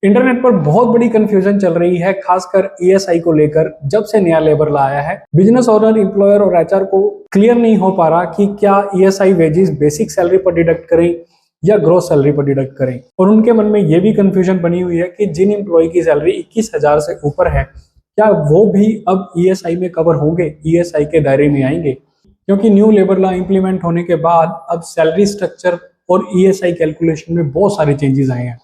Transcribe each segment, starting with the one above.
Internet पर बहुत बड़ी कंफ्यूजन चल रही है, खासकर ईएसआई को लेकर। जब से नया लेबर लाया है, बिजनेस ओनर, एम्प्लॉयर और एचआर को क्लियर नहीं हो पा रहा कि क्या ईएसआई वेजेस बेसिक सैलरी पर डिडक्ट करें या ग्रोस सैलरी पर डिडक्ट करें। और उनके मन में ये भी कंफ्यूजन बनी हुई है कि जिन एम्प्लॉय की सैलरी 21,000 से ऊपर है, क्या वो भी अब ईएसआई में कवर होंगे, ईएसआई के दायरे में आएंगे। क्योंकि न्यू लेबर लॉ इंप्लीमेंट होने के बाद अब सैलरी स्ट्रक्चर और ईएसआई कैलकुलेशन में बहुत सारे चेंजेस आए हैं।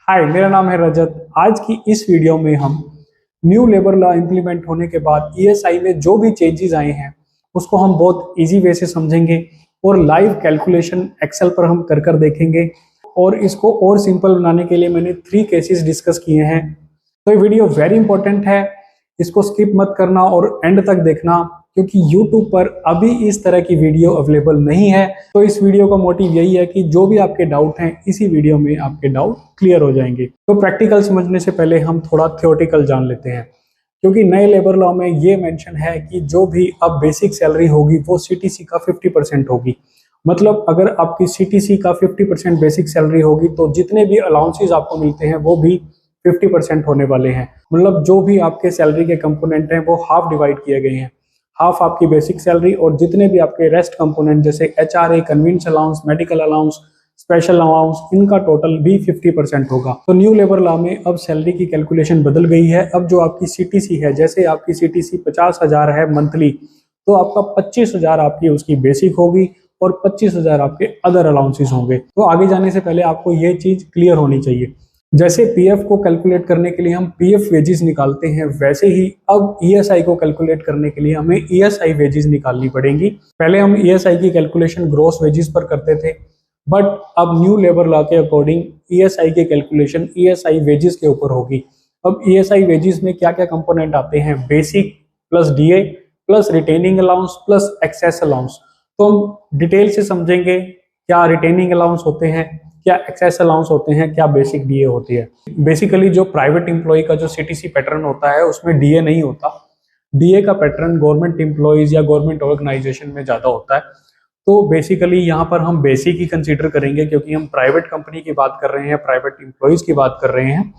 हाय, मेरा नाम है रजत। आज की इस वीडियो में हम न्यू लेबर लॉ इंप्लीमेंट होने के बाद ईएसआई में जो भी चेंजेस आए हैं उसको हम बहुत इजी वे से समझेंगे और लाइव कैलकुलेशन एक्सेल पर हम कर देखेंगे। और इसको और सिंपल बनाने के लिए मैंने 3 केसेस डिस्कस किए हैं। तो ये वीडियो वेरी इंपॉर्टेंट है, इसको स्किप मत करना और एंड तक देखना, क्योंकि YouTube पर अभी इस तरह की वीडियो अवेलेबल नहीं है। तो इस वीडियो का मोटिव यही है कि जो भी आपके डाउट हैं इसी वीडियो में आपके डाउट क्लियर हो जाएंगे। तो प्रैक्टिकल समझने से पहले हम थोड़ा थ्योरेटिकल जान लेते हैं, क्योंकि नए लेबर लॉ में ये मेंशन है कि जो भी अब बेसिक सैलरी होगी वो सीटीसी का 50% होगी। मतलब अगर आपकी सीटीसी का 50% बेसिक सैलरी होगी तो जितने भी अलाउंसेस आपको मिलते हैं वो भी 50% होने वाले हैं। मतलब जो भी आपके सैलरी के कंपोनेंट हैं वो हाफ डिवाइड किए गए हैं। हाफ आपकी बेसिक सैलरी और जितने भी आपके रेस्ट कंपोनेंट जैसे HRA, convenience allowance, medical allowance, special allowance, इनका टोटल भी 50% होगा। तो न्यू लेबर लॉ में अब सैलरी की कैलकुलेशन बदल गई है। अब जो आपकी सीटीसी है, जैसे आपकी सीटीसी 50,000 है मंथली, तो आपका 25,000 आपकी उसकी बेसिक होगी और 25,000 आपके अदर अलाउंसेस होंगे। तो आगे जाने से पहले आपको ये चीज क्लियर होनी चाहिए। जैसे पीएफ को कैलकुलेट करने के लिए हम पीएफ वेजेस निकालते हैं, वैसे ही अब ईएसआई को कैलकुलेट करने के लिए हमें ईएसआई वेजेस निकालनी पड़ेंगी। पहले हम ईएसआई की कैलकुलेशन ग्रॉस वेजेस पर करते थे, बट अब न्यू लेबर लॉ के अकॉर्डिंग ईएसआई की कैलकुलेशन ईएसआई वेजेस के ऊपर होगी। अब ईएसआई वेजेस में क्या क्या कंपोनेंट आते हैं? Basic plus DA plus retaining allowance plus excess allowance. तो हम डिटेल से समझेंगे क्या रिटेनिंग अलाउंस होते हैं, क्या एक्सेस अलाउंस होते हैं, क्या बेसिक डीए होती है। बेसिकली जो प्राइवेट एम्प्लॉय का जो सीटीसी पैटर्न होता है उसमें डीए नहीं होता। डीए का पैटर्न गवर्नमेंट एम्प्लॉयज या गवर्नमेंट ऑर्गेनाइजेशन में ज्यादा होता है। तो बेसिकली यहाँ पर हम बेसिक ही कंसीडर करेंगे, क्योंकि हम प्राइवेट कंपनी की बात कर रहे हैं, प्राइवेट एम्प्लॉयज की बात कर रहे हैं।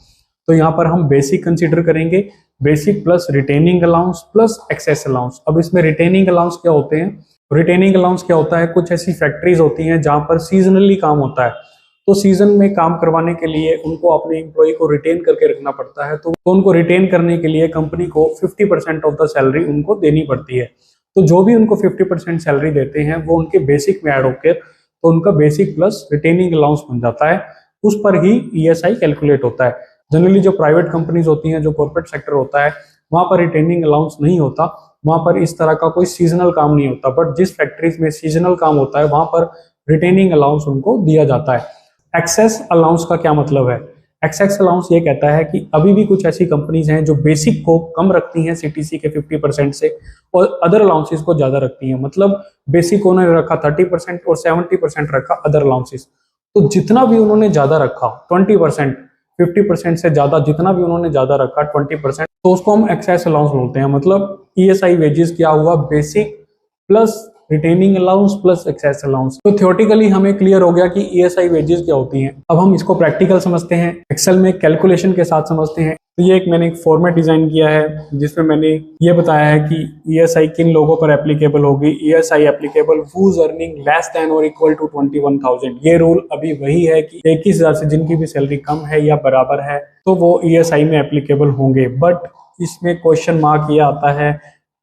तो यहाँ पर हम बेसिक कंसीडर करेंगे। Basic plus retaining allowance plus excess allowance. अब इसमें रिटेनिंग अलाउंस क्या होते हैं? रिटेनिंग अलाउंस क्या होता है? कुछ ऐसी फैक्ट्रीज होती हैं जहां पर सीजनली काम होता है, तो सीजन में काम करवाने के लिए उनको अपने एम्प्लॉय को रिटेन करके रखना पड़ता है। तो उनको रिटेन करने के लिए कंपनी को 50% ऑफ द सैलरी उनको देनी पड़ती है। तो जो भी उनको 50% सैलरी देते हैं वो उनके बेसिक में ऐड होकर तो उनका बेसिक प्लस रिटेनिंग अलाउंस बन जाता है। उस पर ही ईएसआई कैलकुलेट होता है। जनरली जो प्राइवेट कंपनीज होती हैं, जो कॉर्पोरेट सेक्टर होता है, वहां पर रिटेनिंग अलाउंस नहीं होता, वहां पर इस तरह का कोई सीजनल काम नहीं होता। बट जिस फैक्ट्रीज में सीजनल काम होता है वहां पर रिटेनिंग अलाउंस उनको दिया जाता है। एक्सेस अलाउंस का क्या मतलब है? एक्सेस अलाउंस ये कहता है कि अभी भी कुछ ऐसी कंपनीज हैं जो बेसिक को कम रखती हैं सीटीसी के 50% से और अदर अलाउंसेस को ज्यादा रखती हैं। मतलब बेसिक उन्होंने रखा 30% और 70% रखा अदर अलाउंसेस। तो जितना भी उन्होंने ज्यादा रखा 20%, 50% से ज्यादा जितना भी उन्होंने ज्यादा रखा 20%, तो उसको हम एक्सेस अलाउंस बोलते हैं। मतलब ईएसआई वेजेस क्या हुआ? Basic plus retaining allowance plus excess allowance. तो थ्योरेटिकली हमें क्लियर हो गया कि ईएसआई वेजेस क्या होती हैं। अब हम इसको प्रैक्टिकल समझते हैं, एक्सेल में कैलकुलेशन के साथ समझते हैं। तो ये मैंने एक फॉर्मेट डिजाइन किया है जिसमें मैंने ये बताया है कि ईएसआई किन लोगों पर एप्लीकेबल होगी। ESI applicable whose earning less than और इक्वल टू 21,000। ये रूल अभी वही है कि 21,000 से जिनकी भी सैलरी कम है या बराबर है तो वो ईएसआई में एप्लीकेबल होंगे। बट इसमें क्वेश्चन मार्क ये आता है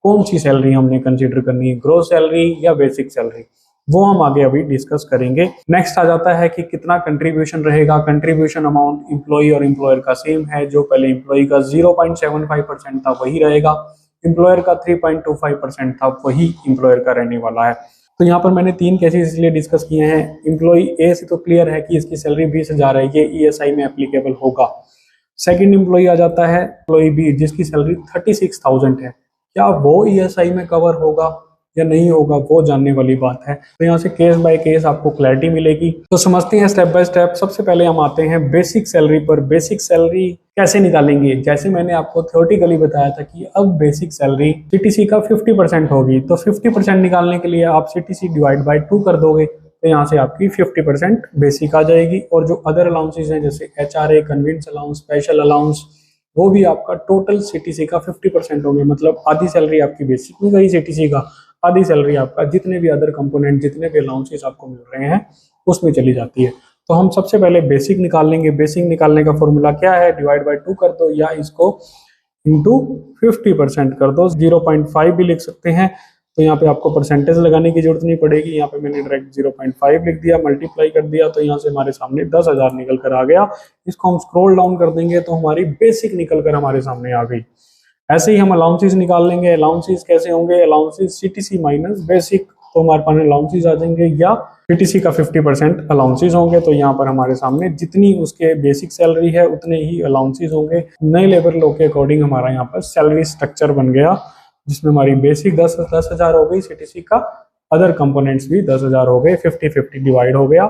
कौन सी सैलरी हमने कंसीडर करनी है, ग्रोस सैलरी या बेसिक सैलरी, वो हम आगे अभी डिस्कस करेंगे। नेक्स्ट आ जाता है कि कितना कंट्रीब्यूशन रहेगा। कंट्रीब्यूशन अमाउंट एम्प्लॉय और एम्प्लॉयर का सेम है। जो पहले एम्प्लॉय का 0.75% था वही रहेगा, एम्प्लॉयर का 3.25% था वही एम्प्लॉयर का रहने वाला है। तो यहाँ पर मैंने 3 केसेस इसलिए डिस्कस किए हैं। एम्प्लॉय ए से तो क्लियर है कि इसकी सैलरी 20,000 है, ये ईएसआई में एप्लीकेबल होगा। सेकेंड एम्प्लॉय आ जाता है एम्प्लॉय बी, जिसकी सैलरी 36,000 है। क्या वो ईएसआई में कवर होगा या नहीं होगा, वो जानने वाली बात है। तो यहाँ से केस बाय केस आपको क्लैरिटी मिलेगी। तो समझते हैं स्टेप बाय स्टेप। सबसे पहले हम आते हैं बेसिक सैलरी पर। बेसिक सैलरी कैसे निकालेंगे? जैसे मैंने आपको थ्योरेटिकली बताया था कि अब बेसिक सैलरी सीटीसी का 50% होगी, तो 50% निकालने के लिए आप सीटीसी डिवाइड बाय 2 कर दोगे तो यहाँ से आपकी 50% बेसिक आ जाएगी। और जो अदर अलाउंसेज हैं जैसे HRA, convenience allowance, special allowance, वो भी आपका टोटल CTC का 50% होंगे। मतलब आधी सैलरी आपकी बेसिक में गई CTC का, आधी सैलरी आपका जितने भी अदर कंपोनेंट, जितने भी अलाउंसेस आपको मिल रहे हैं उसमें चली जाती है। तो हम सबसे पहले बेसिक निकाल लेंगे। बेसिक निकालने का फॉर्मूला क्या है, डिवाइड बाय 2 कर दो या इसको इंटू 50% कर दो, 0.5 भी लिख सकते हैं। तो यहाँ पे आपको परसेंटेज लगाने की जरूरत नहीं पड़ेगी, यहाँ पे मैंने डायरेक्ट 0.5 लिख दिया, मल्टीप्लाई कर दिया, तो यहाँ से हमारे सामने 10,000 निकल कर आ गया। इसको हम स्क्रॉल डाउन कर देंगे तो हमारी बेसिक निकल कर हमारे सामने आ गई। ऐसे ही हम अलाउंसेस निकाल लेंगे। अलाउंसेस कैसे होंगे, अलाउंसेस CTC माइनस बेसिक, तो हमारे पास अलाउंसेस आ जाएंगे, या CTC का 50% अलाउंसेस होंगे। तो यहाँ पर हमारे सामने जितनी उसके बेसिक सैलरी है उतने ही अलाउंसेस होंगे। नए लेबर लॉ के अकॉर्डिंग हमारा यहाँ पर सैलरी स्ट्रक्चर बन गया, जिसमें हमारी बेसिक 10,000 हो गई, CTC का अदर कंपोनेंट्स भी 10,000 हो गए, 50-50 डिवाइड हो गया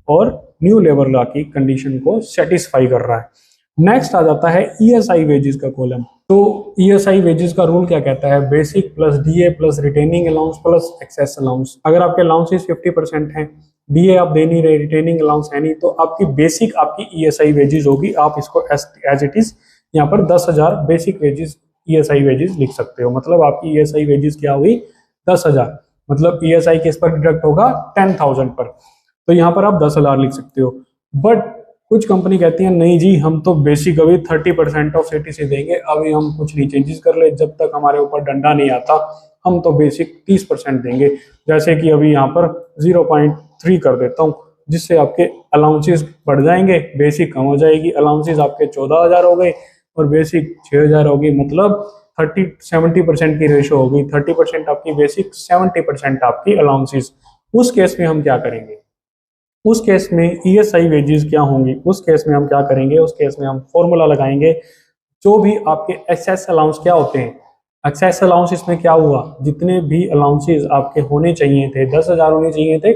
और न्यू लेबर लॉ की कंडीशन को सेटिस्फाई कर रहा है। नेक्स्ट आ जाता है ESI वेजेस का कॉलम। तो ESI वेजेस का रूल क्या कहता है, basic plus DA plus retaining allowance plus excess allowance. अगर आपके अलाउंसेस 50% हैं, DA आप दे नहीं रहे, रिटेनिंग अलाउंस है नहीं, तो आपकी बेसिक आपकी ESI वेजेस होगी। आप इसको एज इट इज यहाँ पर 10,000 बेसिक वेजेस ESI वेजेस लिख सकते हो। मतलब आपकी ESI वेजेस क्या हुई, 10,000। मतलब ESI किस पर डिडक्ट होगा, 10,000 पर। तो यहाँ पर आप 10,000 लिख सकते हो। बट कुछ कंपनी कहती है नहीं जी, हम तो बेसिक अभी 30% ऑफ CTC देंगे, अभी हम कुछ नहीं चेंजेस कर ले, जब तक हमारे ऊपर डंडा नहीं आता हम तो बेसिक 30% देंगे। जैसे कि अभी यहाँ पर 0.3 कर देता हूँ, जिससे आपके अलाउंसेस बढ़ जाएंगे, बेसिक कम हो जाएगी। अलाउंसेस आपके 14,000 हो गए और बेसिक 6,000 होगी। मतलब 30-70% की रेशो होगी, 30% आपकी बेसिक, 70% आपकी अलाउंसेस। उस केस में हम क्या करेंगे, उस केस में ESI वेजेस क्या होंगी, उस केस में हम क्या करेंगे, उस केस में हम फॉर्मूला लगाएंगे। जो भी आपके एक्सेस अलाउंस क्या होते हैं, एक्सेस अलाउंस इसमें क्या हुआ, जितने भी अलाउंसेस आपके होने चाहिए थे, 10,000 होने चाहिए थे,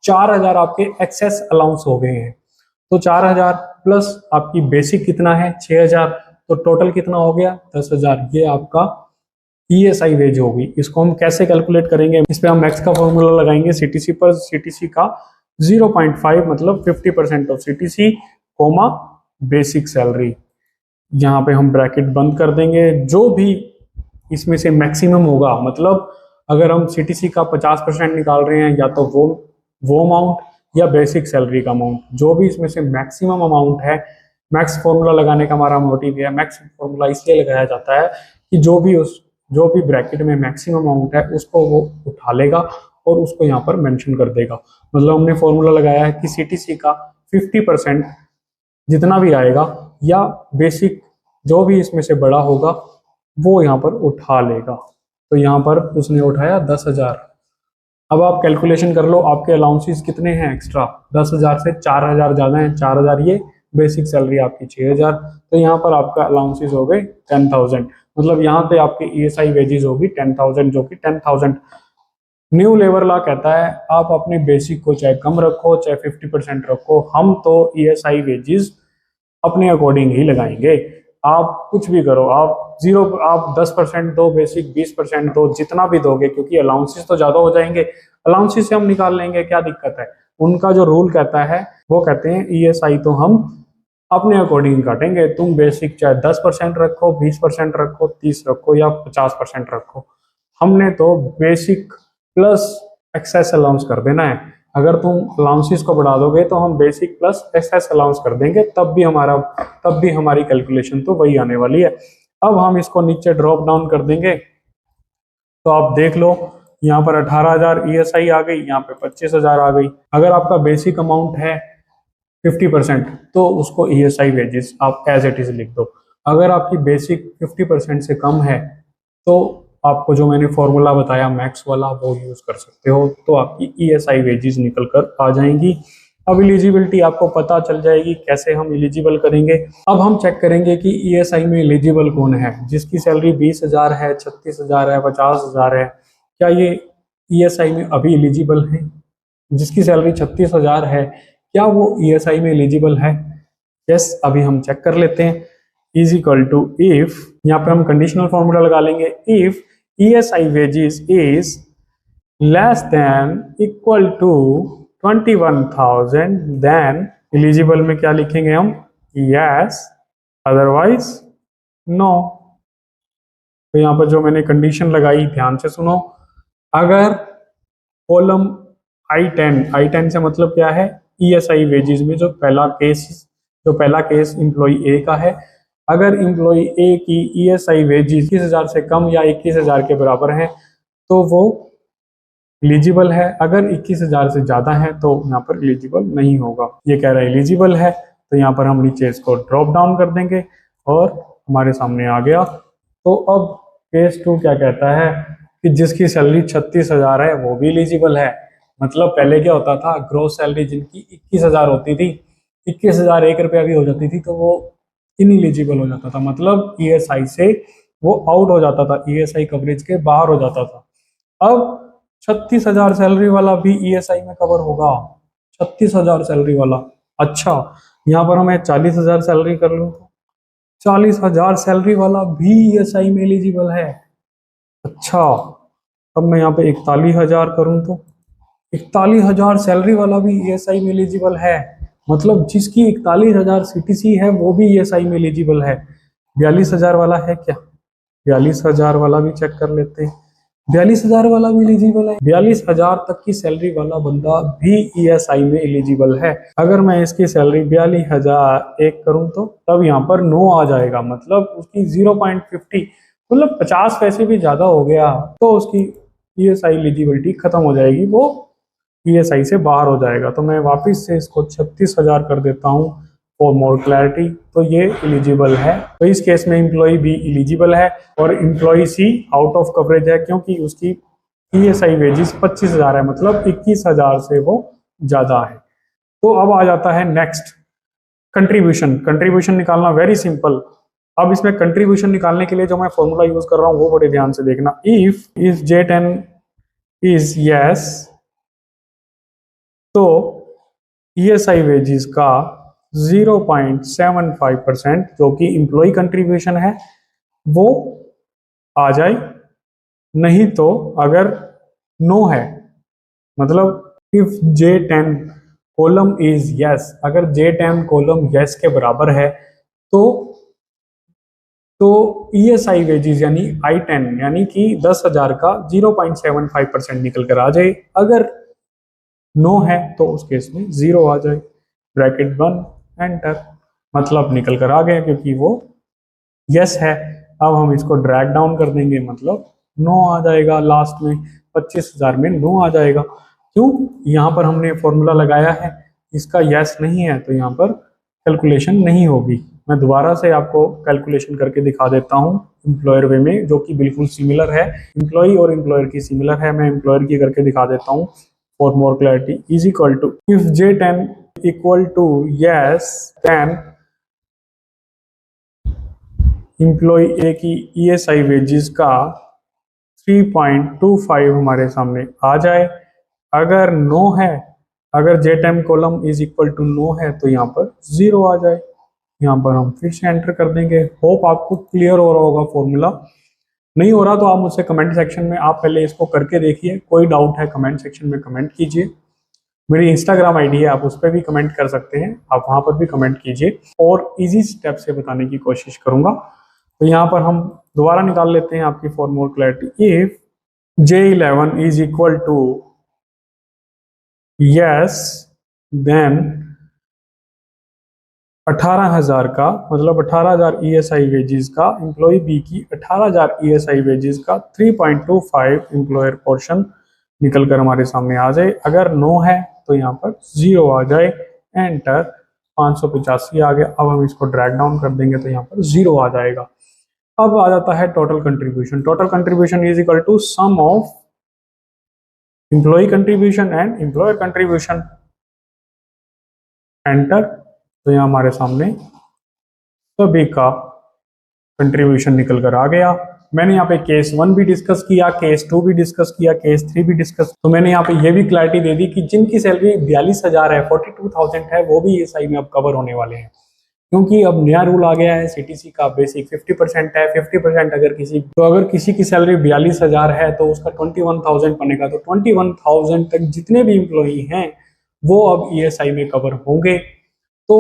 4,000 आपके एक्सेस अलाउंस हो गए हैं। तो 4,000 प्लस आपकी बेसिक कितना है, 6,000, तो टोटल कितना हो गया, 10,000। ये आपका ESI वेज होगी। इसको हम कैसे कैलकुलेट करेंगे, इस पे हम मैक्स का फॉर्मूला लगाएंगे CTC पर। CTC का 0.5 मतलब 50% off CTC comma basic salary. यहाँ पे हम ब्रैकेट बंद कर देंगे। जो भी इसमें से मैक्सिमम होगा, मतलब अगर हम CTC का 50% निकाल रहे हैं, या तो वो अमाउंट या बेसिक सैलरी का अमाउंट, जो भी इसमें से मैक्सिमम अमाउंट है। मैक्स फॉर्मूला लगाने का हमारा मोटिव है, मैक्स फॉर्मूला इसलिए लगाया जाता है कि जो भी ब्रैकेट में मैक्सिमम अमाउंट है उसको वो उठा लेगा और उसको यहाँ पर मेंशन कर देगा। मतलब हमने फॉर्मूला लगाया है कि CTC का 50% जितना भी आएगा या बेसिक जो भी इसमें से बड़ा होगा वो यहाँ पर उठा लेगा। तो यहाँ पर उसने उठाया 10,000। अब आप कैलकुलेशन कर लो, आपके अलाउंसेस कितने हैं एक्स्ट्रा, 10,000 से 4,000 ज्यादा हैं, 4,000 ये, बेसिक सैलरी आपकी 6,000। तो यहाँ पर आपका अलाउंसेस हो गए 10,000। मतलब यहाँ पे आपकी ESI वेजेस होगी 10,000, जो कि 10,000। न्यू लेबर लॉ कहता है आप अपने बेसिक को चाहे कम रखो चाहे 50% रखो, हम तो ESI वेजेस अपने अकॉर्डिंग ही लगाएंगे। आप कुछ भी करो, आप 10% दो बेसिक, 20% दो, जितना भी दोगे, क्योंकि अलाउंसेस तो ज्यादा हो जाएंगे। अलाउंसेस से हम निकाल लेंगे, क्या दिक्कत है। उनका जो रूल कहता है वो कहते हैं ESI तो हम अपने अकॉर्डिंग काटेंगे। तुम बेसिक चाहे 10% रखो, 20% रखो, 30 रखो या 50% रखो, हमने तो बेसिक प्लस एक्सेस अलाउंस कर देना है। अगर तुम अलाउंसेस को बढ़ा दोगे तो हम बेसिक प्लस एक्सेस अलाउंस कर देंगे, तब भी हमारी कैलकुलेशन तो वही आने वाली है। अब हम इसको नीचे ड्रॉप डाउन कर देंगे तो आप देख लो, यहाँ पर 18,000 ESI आ गई, यहाँ पे 25,000 आ गई। अगर आपका बेसिक अमाउंट है 50% तो उसको ESI वेजेस आप एज इट इज लिख दो। अगर आपकी बेसिक 50% से कम है तो आपको जो मैंने फॉर्मूला बताया मैक्स वाला वो यूज कर सकते हो, तो आपकी ESI वेजेस निकल कर आ जाएंगी। अब एलिजिबिलिटी आपको पता चल जाएगी कैसे हम एलिजिबल करेंगे। अब हम चेक करेंगे कि ESI में एलिजिबल कौन है, जिसकी सैलरी 20,000 है, 36,000 है, 50,000 है, क्या ये ESI में अभी एलिजिबल है। जिसकी सैलरी 36,000 है, क्या वो ESI में एलिजिबल है। यस, अभी हम चेक कर लेते हैं। इज इक्वल टू इफ, यहाँ पे हम कंडीशनल फॉर्मूला लगा लेंगे, if ESI wages is less than equal to 21,000, then eligible में क्या लिखेंगे हम, यस, अदरवाइज नो। तो यहाँ पर जो मैंने कंडीशन लगाई ध्यान से सुनो। अगर कॉलम I10 से मतलब क्या है, ESI वेजेस में जो पहला केस एम्प्लॉय ए का है, अगर एम्प्लॉय ए की ESI वेजेस 21,000 से कम या 21,000 के बराबर है तो वो एलिजिबल है। अगर 21,000 से ज्यादा है तो यहाँ पर एलिजिबल नहीं होगा। ये कह रहा है एलिजिबल है, तो यहाँ पर हम नीचे इसको ड्रॉप डाउन कर देंगे और हमारे सामने आ गया। तो अब केस 2 क्या कहता है कि जिसकी सैलरी 36,000 है वो भी एलिजिबल है। मतलब पहले क्या होता था, ग्रोस सैलरी जिनकी 21,000 होती थी, 21,000 1 रुपया भी हो जाती थी तो वो इनएलिजिबल हो जाता था, मतलब ESI से वो आउट हो जाता था, ESI कवरेज के बाहर हो जाता था। अब 36,000 सैलरी वाला भी ESI में कवर होगा, 36,000 सैलरी वाला। अच्छा, यहाँ पर मैं 40,000 सैलरी कर लूँ, 40,000 सैलरी वाला भी ESI में एलिजिबल है। अच्छा, अब मैं यहाँ पे 41,000 करूँ तो 41,000 सैलरी वाला भी ESI में एलिजिबल है। मतलब जिसकी 41,000 CTC है वो भी ESI में एलिजिबल है। 42,000 वाला है क्या, 42,000 वाला भी चेक कर लेते हैं। 42,000 वाला भी एलिजिबल है, 42,000 तक की सैलरी वाला बंदा भी ESI में एलिजिबल है। अगर मैं इसकी सैलरी 42,001 करूं तो तब यहाँ पर नो आ जाएगा, मतलब उसकी 0.50 मतलब 50 पैसे भी ज्यादा हो गया तो उसकी ESI एलिजिबिलिटी खत्म हो जाएगी, वो ESI से बाहर हो जाएगा। तो मैं वापस से इसको 36,000 कर देता हूँ फॉर मोर क्लैरिटी, तो ये एलिजिबल है। तो इस केस में एम्प्लॉय बी एलिजिबल है और employ C out of coverage है, क्योंकि उसकी ESI वेजेस 25,000 है, मतलब 21,000 से वो ज्यादा है। तो अब आ जाता है नेक्स्ट कंट्रीब्यूशन। कंट्रीब्यूशन निकालना वेरी सिंपल। अब इसमें कंट्रीब्यूशन निकालने के लिए जो मैं फॉर्मूला यूज कर रहा हूँ वो बड़े ध्यान से देखना। इफ J10 इज यस, तो ESI वेजेस का 0.75% जो कि एम्प्लॉय कंट्रीब्यूशन है वो आ जाए। नहीं तो अगर नो है, मतलब if J10 column is yes, अगर J10 कॉलम यस के बराबर है तो ESI वेजेस यानी I10 यानी कि 10,000 का 0.75% निकल कर आ जाए। अगर नो है तो उस केस में 0 आ जाए, ब्रैकेट बंद, एंटर, मतलब निकल कर आ गया क्योंकि वो यस है। अब हम इसको ड्रैग डाउन कर देंगे, मतलब नो आ जाएगा, लास्ट में 25,000 में नो आ जाएगा। क्यों, यहाँ पर हमने फॉर्मूला लगाया है, इसका यस नहीं है तो यहाँ पर कैलकुलेशन नहीं होगी। मैं दोबारा से आपको कैलकुलेशन करके दिखा देता हूँ एम्प्लॉयर वे में, जो कि बिल्कुल सिमिलर है, एम्प्लॉय और एम्प्लॉयर की सिमिलर है। मैं एम्प्लॉयर की करके दिखा देता हूँ for more clarity. Is equal to, if J10 equal to yes, then employee की ESI वेजेस का 3.25 हमारे सामने आ जाए। अगर नो है, अगर J10 column is equal to no है तो यहाँ पर 0 आ जाए। यहाँ पर हम फिर से एंटर कर देंगे। होप आपको क्लियर हो रहा होगा फॉर्मूला। नहीं हो रहा तो आप मुझसे कमेंट सेक्शन में आप पहले इसको करके देखिए, कोई डाउट है कमेंट सेक्शन में कमेंट कीजिए। मेरी इंस्टाग्राम आईडी है, आप उस पर भी कमेंट कर सकते हैं, आप वहां पर भी कमेंट कीजिए और इजी स्टेप से बताने की कोशिश करूंगा। तो यहाँ पर हम दोबारा निकाल लेते हैं आपकी for more clarity. If J11 is equal to yes, then 18,000 का, मतलब 18,000 ESI वेजेस का, एम्प्लॉय बी की 18,000 ESI वेजेस का 3.25 एम्प्लॉयर पोर्शन निकल कर हमारे सामने आ जाए। अगर नो है तो यहाँ पर 0 आ जाए, एंटर, 585 आ गया। अब हम इसको ड्रैग डाउन कर देंगे तो यहाँ पर 0 आ जाएगा। अब आ जाता है total contribution. Total contribution is equal to sum of employ contribution and employer contribution, enter. तो यहाँ हमारे सामने सभी का कंट्रीब्यूशन निकल कर आ गया। मैंने यहाँ पे केस 1 भी डिस्कस किया, केस 2 भी डिस्कस किया, केस 3 भी डिस्कस। तो मैंने यहाँ पे ये भी क्लैरिटी दे दी कि जिनकी सैलरी 42,000 है, 42,000 है, वो भी ESI में अब कवर होने वाले हैं, क्योंकि अब नया रूल आ गया है CTC का। बेसिक 50% है, 50% अगर किसी की सैलरी 42,000 है तो उसका 21,000 बनेगा। तो 21,000 तक जितने भी एम्प्लॉई हैं वो अब ESI में कवर होंगे। तो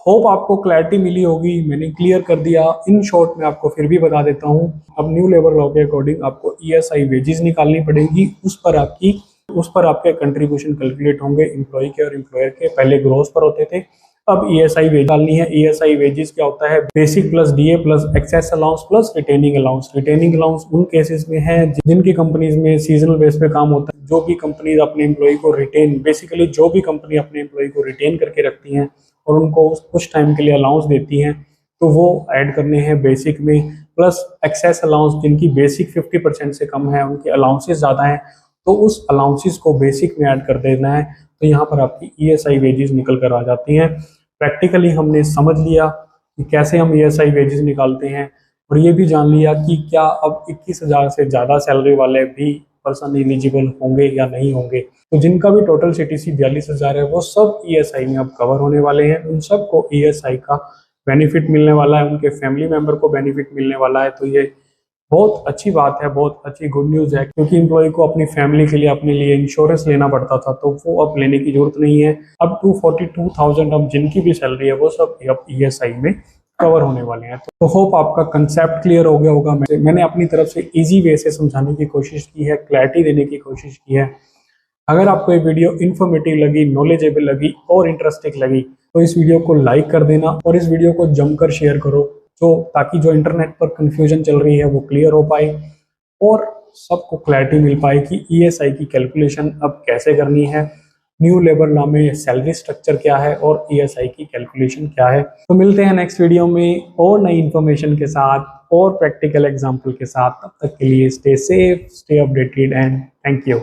होप आपको क्लैरिटी मिली होगी, मैंने क्लियर कर दिया। इन शॉर्ट में आपको फिर भी बता देता हूँ, अब न्यू लेबर लॉ के अकॉर्डिंग आपको ESI वेजेस निकालनी पड़ेगी, उस पर आपके कंट्रीब्यूशन कैलकुलेट होंगे एम्प्लॉय के और एम्प्लॉयर के। पहले ग्रोस पर होते थे, अब ESI वेज डालनी है। ESI वेजेस क्या होता है? Basic plus DA plus excess allowance plus retaining allowance. Retaining allowance उन केसेस में है जिनकी कंपनीज में सीजनल बेस पे काम होता है। जो भी कंपनीज अपने एम्प्लॉय को रिटेन, बेसिकली जो भी कंपनी अपने एम्प्लॉय को रिटेन करके रखती हैं और उनको कुछ टाइम के लिए अलाउंस देती हैं, तो वो ऐड करने हैं बेसिक में। प्लस एक्सेस अलाउंस, जिनकी बेसिक 50% से कम है, उनके अलाउंसेस ज़्यादा हैं, तो उस अलाउंसेस को बेसिक में ऐड कर देना है। तो यहाँ पर आपकी ESI वेजेस निकल कर आ जाती हैं। प्रैक्टिकली हमने समझ लिया कि कैसे हम ESI वेजेस निकालते हैं, और ये भी जान लिया कि क्या अब 21,000 से ज़्यादा सैलरी वाले भी पर्सन एलिजिबल होंगे या नहीं होंगे। तो जिनका भी टोटल CTC 42,000 है, वो सब ESI में अब कवर होने वाले हैं। उन सबको ESI का बेनिफिट मिलने वाला है, उनके फैमिली मेंबर को बेनिफिट मिलने वाला है। तो ये बहुत अच्छी बात है, बहुत अच्छी गुड न्यूज़ है, क्योंकि एम्प्लॉय को अपनी फैमिली के लिए, अपने लिए इंश्योरेंस लेना पड़ता था, तो वो अब लेने की जरूरत नहीं है। अब 242,000 अब जिनकी भी सैलरी है वो सब अब ESI में कवर होने वाले हैं। तो होप आपका कंसेप्ट क्लियर हो गया होगा। मैंने अपनी तरफ से इजी वे से समझाने की कोशिश की है, क्लैरिटी देने की कोशिश की है। अगर आपको ये वीडियो इन्फॉर्मेटिव लगी, नॉलेजेबल लगी और इंटरेस्टिंग लगी, तो इस वीडियो को लाइक कर देना और इस वीडियो को जमकर शेयर करो, ताकि जो इंटरनेट पर कंफ्यूजन चल रही है वो क्लियर हो पाए और सबको क्लैरिटी मिल पाए कि ESI की कैलकुलेशन अब कैसे करनी है, न्यू लेबर लॉ में सैलरी स्ट्रक्चर क्या है और ESI की कैलकुलेशन क्या है। तो मिलते हैं नेक्स्ट वीडियो में और नई इन्फॉर्मेशन के साथ और प्रैक्टिकल एग्जाम्पल के साथ। तब तक के लिए stay safe, stay updated and thank you.